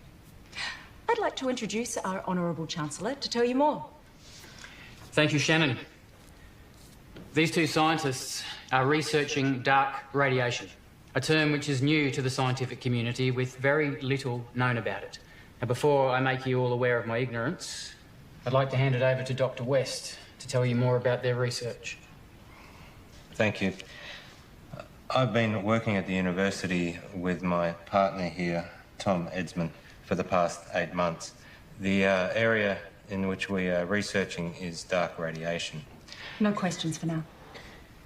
I'd like to introduce our Honourable Chancellor to tell you more. Thank you, Shannon. These two scientists are researching dark radiation, a term which is new to the scientific community with very little known about it. Now, before I make you all aware of my ignorance, I'd like to hand it over to Dr. West to tell you more about their research. Thank you. I've been working at the university with my partner here, Tom Edsman, for the past 8 months. The area in which we are researching is dark radiation. No questions for now.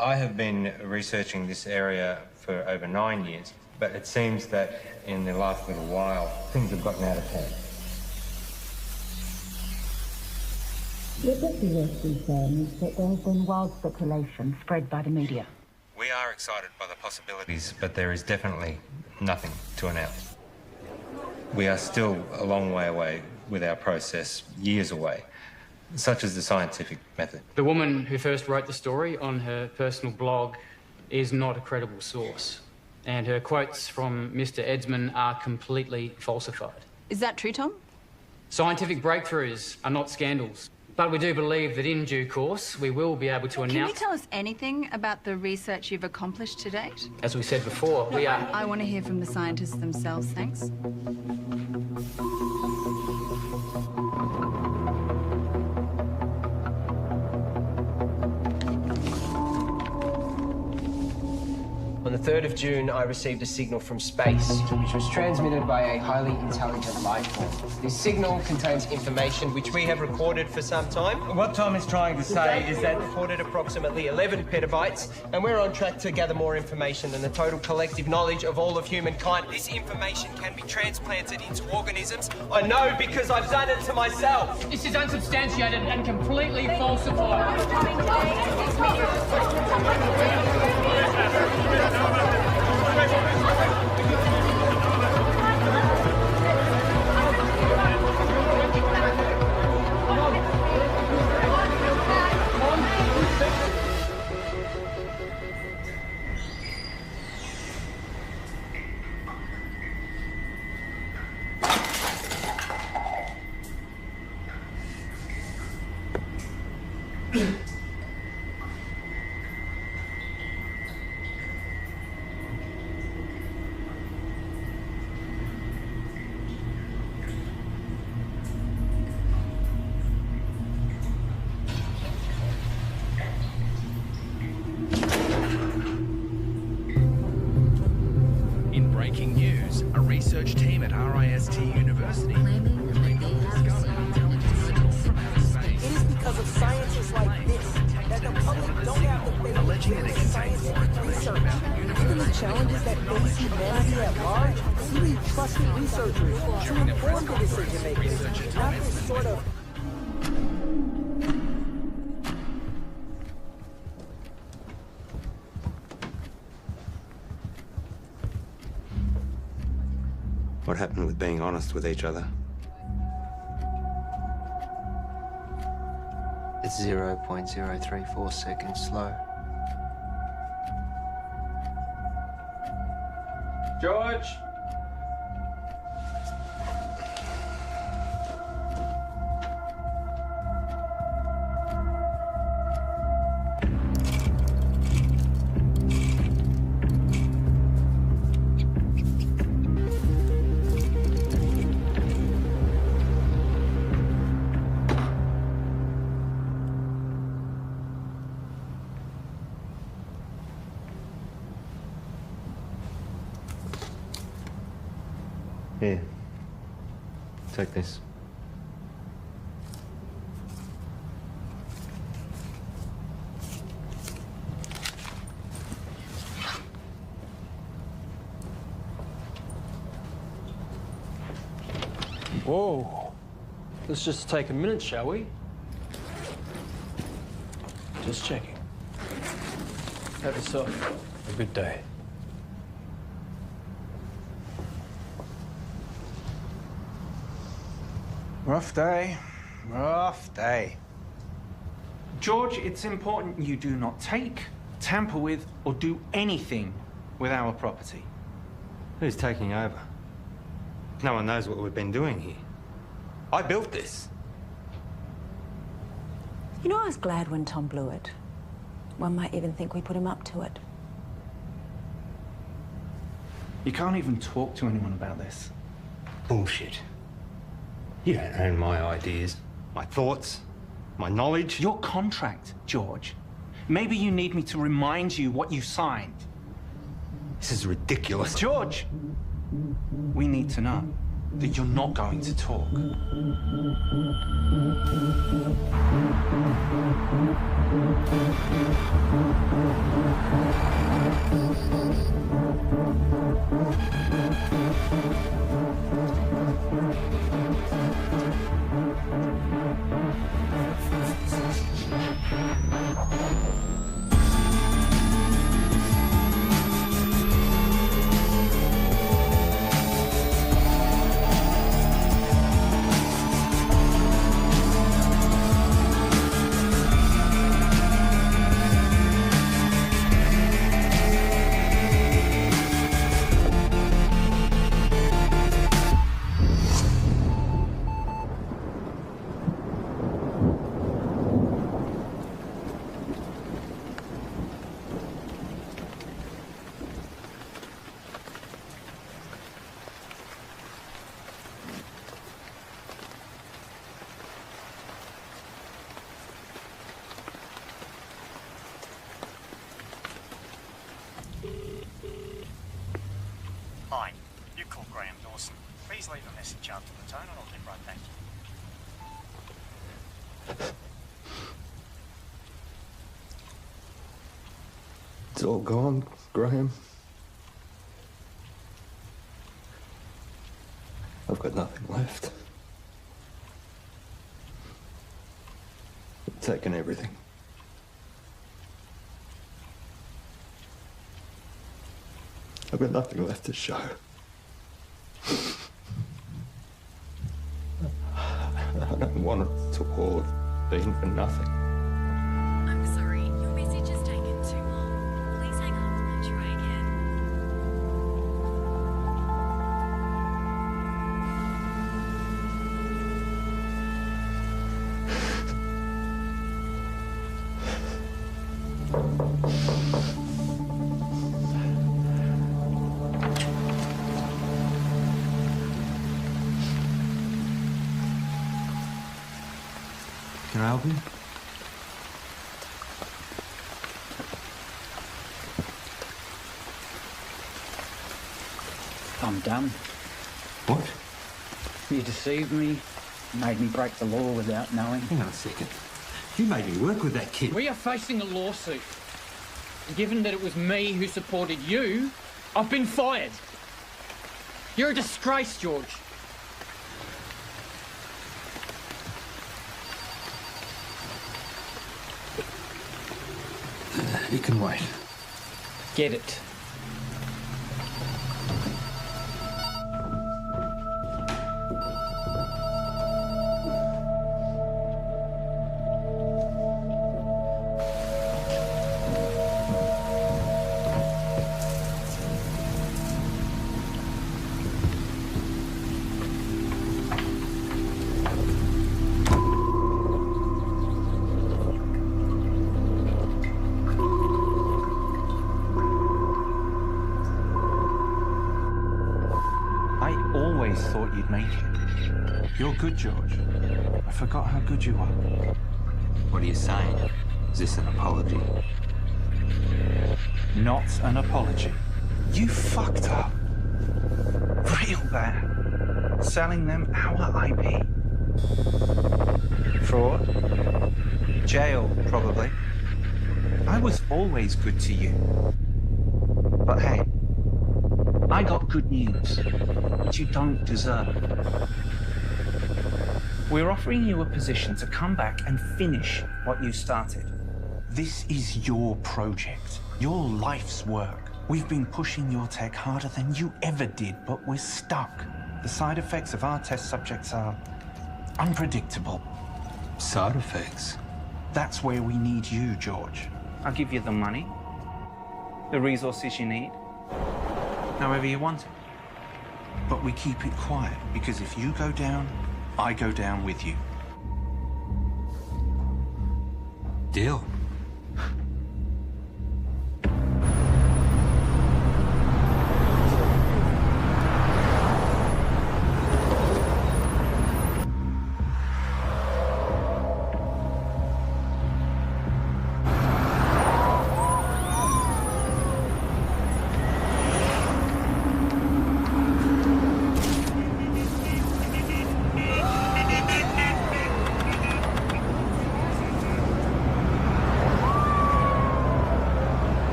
I have been researching this area for over 9 years, but it seems that in the last little while, things have gotten out of hand. What Dr. West is saying is that there has been wild speculation spread by the media. We are excited by the possibilities, but there is definitely nothing to announce. We are still a long way away with our process, years away, such as the scientific method. The woman who first wrote the story on her personal blog is not a credible source, and her quotes from Mr. Edsman are completely falsified. Is that true, Tom? Scientific breakthroughs are not scandals, but we do believe that in due course we will be able to Can you announce... tell us anything about the research you've accomplished to date? As we said before, we are... I want to hear from the scientists themselves, thanks. On the 3rd of June, I received a signal from space, which was transmitted by a highly intelligent life form. This signal contains information which we have recorded for some time. What Tom is trying to say is that... recorded approximately 11 petabytes, and we're on track to gather more information than the total collective knowledge of all of humankind. This information can be transplanted into organisms. I know because I've done it to myself. This is unsubstantiated and completely falsified. In breaking news, a research team at RIST University It is because of scientists like this that the public don't have the faith alleging that in it contains scientific research. Given the challenges that face humanity at large, we need trusted researchers to inform the decision makers, not this sort of... what happened with being honest with each other. It's 0.034 seconds slow. George! Here. Take this. Whoa. Let's just take a minute, shall we? Just checking. Have yourself a good day. Rough day. Rough day. George, it's important you do not take, tamper with, or do anything with our property. Who's taking over? No one knows what we've been doing here. I built this. You know, I was glad when Tom blew it. One might even think we put him up to it. You can't even talk to anyone about this. Bullshit. You don't own my ideas, my thoughts, my knowledge. Your contract, George. Maybe you need me to remind you what you signed. This is ridiculous. George! We need to know that you're not going to talk. Hi, you call Graham Dawson. Please leave a message after the tone and I'll get right back to you. It's all gone, Graham. I've got nothing left. They've taken everything. I've got nothing left to show. I don't want it to all have been for nothing. I'm sorry, your message has taken too long. Please hang up and try again. Can I help you? I'm done. What? You deceived me, made me break the law without knowing. Hang on a second. You made me work with that kid. We are facing a lawsuit. Given that it was me who supported you, I've been fired. You're a disgrace, George. You can wait. Get it. make it. You're good, George. I forgot how good you are. What are you saying? Is this an apology? Not an apology. You fucked up. Real bad. Selling them our IP. Fraud. Jail, probably. I was always good to you. But hey, I got good news, which you don't deserve. We're offering you a position to come back and finish what you started. This is your project, your life's work. We've been pushing your tech harder than you ever did, but we're stuck. The side effects of our test subjects are unpredictable. Side effects? That's where we need you, George. I'll give you the money, the resources you need, however you want it. But we keep it quiet, because if you go down, I go down with you. Deal.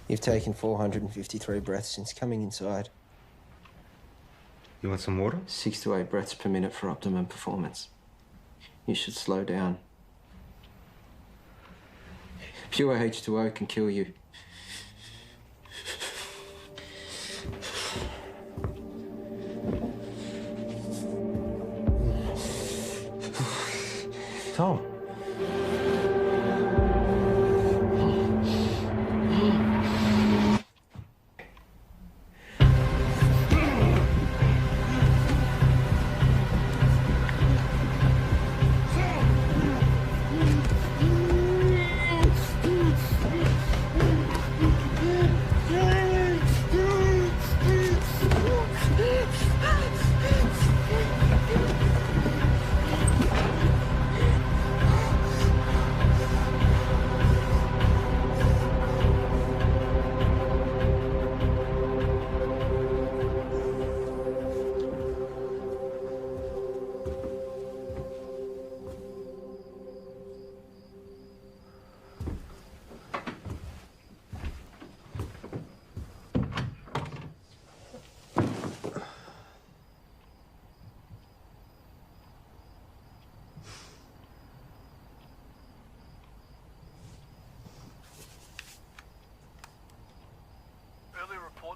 You've taken 453 breaths since coming inside. You want some water? 6 to 8 breaths per minute for optimum performance. You should slow down. Pure H2O can kill you. Tom.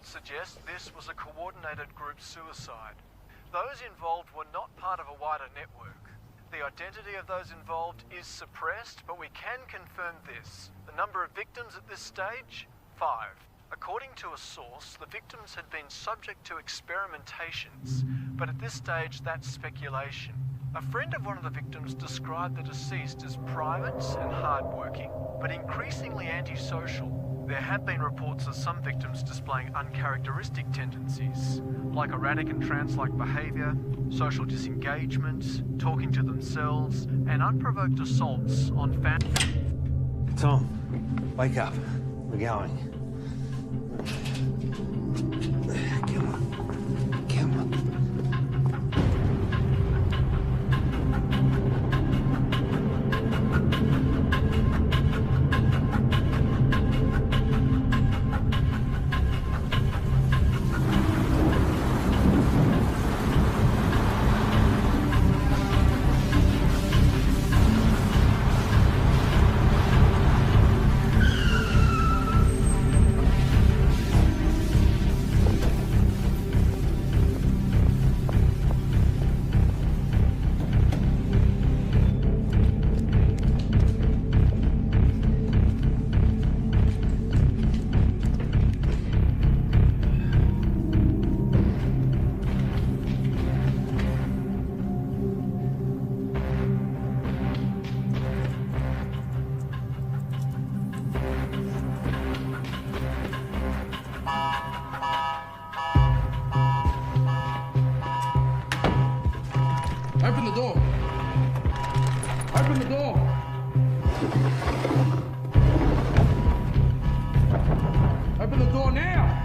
Suggest this was a coordinated group suicide. Those involved were not part of a wider network. The identity of those involved is suppressed, but we can confirm this. The number of victims at this stage? 5. According to a source, the victims had been subject to experimentations, but at this stage that's speculation. A friend of one of the victims described the deceased as private and hardworking, but increasingly antisocial. There have been reports of some victims displaying uncharacteristic tendencies, like erratic and trance-like behaviour, social disengagement, talking to themselves, and unprovoked assaults on family. Tom, wake up. We're going. Come on. Come on. Open the door. Open the door. Open the door now.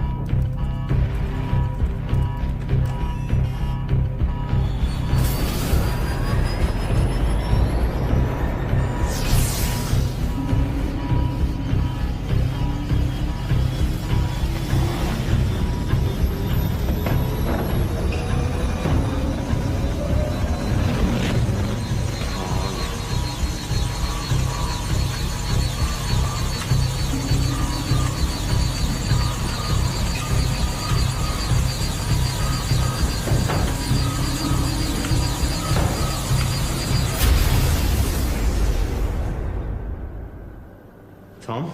Tom?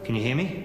Can you hear me?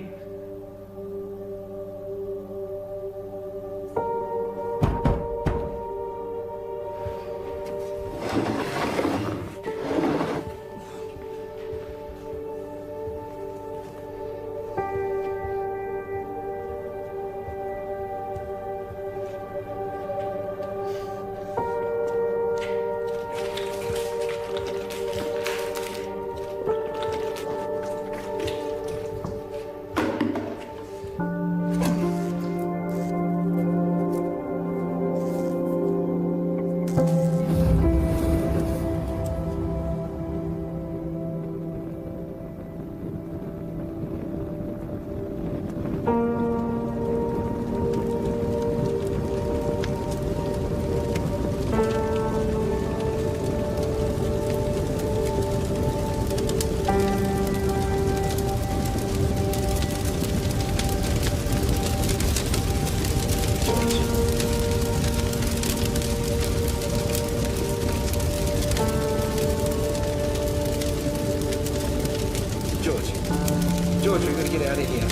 George, we've got to get out of here.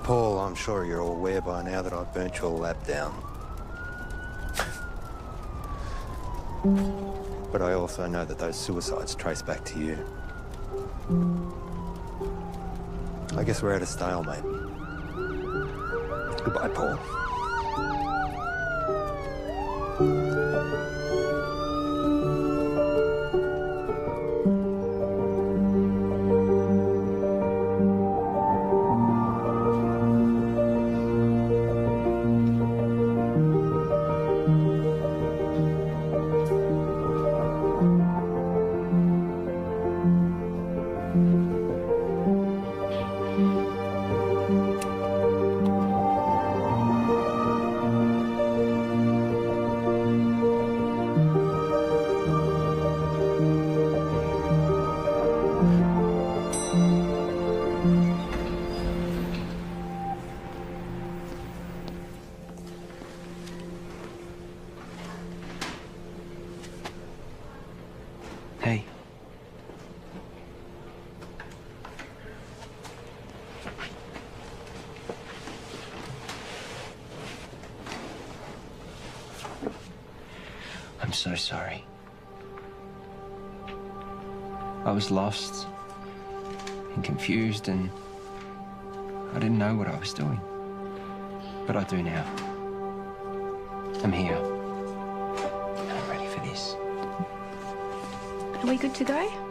Paul, I'm sure you're all aware by now that I've burnt your lab down. But I also know that those suicides trace back to you. I guess we're at a stalemate. Goodbye, Paul. so sorry. I was lost and confused, and I didn't know what I was doing. But I do now. I'm here. I'm ready for this. Are we good to go?